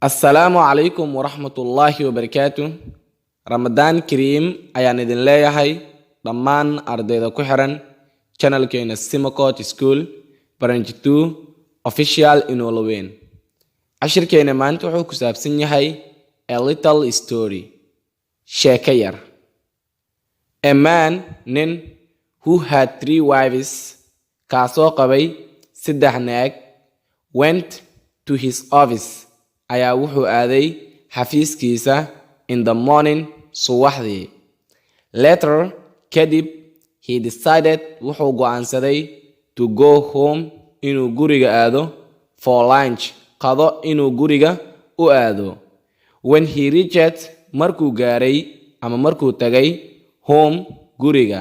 السلام عليكم ورحمة الله وبركاته. رمضان كريم ayaan idin leeyahay dhammaan ardayda ku xiran channelkeena Simacot School Branch 2 Official in WANLAWEYN. Cashirkeena maanta wuxuu ku saabsan yahay a little story. Sheeko yar. A man nin who had 3 wives kaasoo qabay 3 naag went to his office ayaa wuxuu aaday xafiiskiisa in the morning subaxdii. Later kadib he decided wuxuu go'aansaday to go home inuu guriga aado for lunch qado inuu guriga u aado. When he reached markuu gaaray ama markuu tagay home guriga,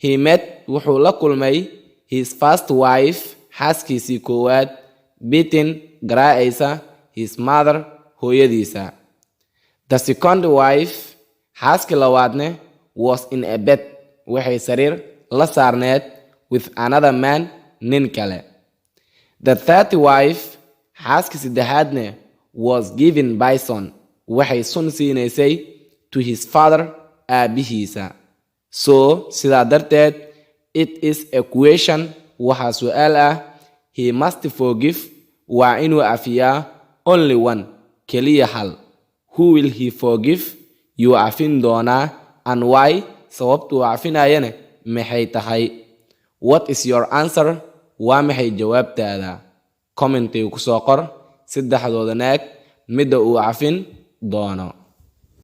he met wuxuu la kulmay his first wife xaaskiisii koowaad beating garaacaysa his mother hooyadiisa. The second wife xaaskii labaadne was in a bed waxay sariir la saarneed with another man nin kale. The third wife xaaskii saddexaadne was given bison waxay sun siinaysay to his father aabihiisa. So sidaa darteed it is a question waxaa su'aal ah he must forgive waa inuu afiyaa only one keliya hal. Who will he forgive? Yuu afin doonaa and why sababtuu afinayane maxay tahay. What is your answer? Waa maxay jawaabtaada? Commentiga ku soo qor saddexdooda naag midda uu afin doono.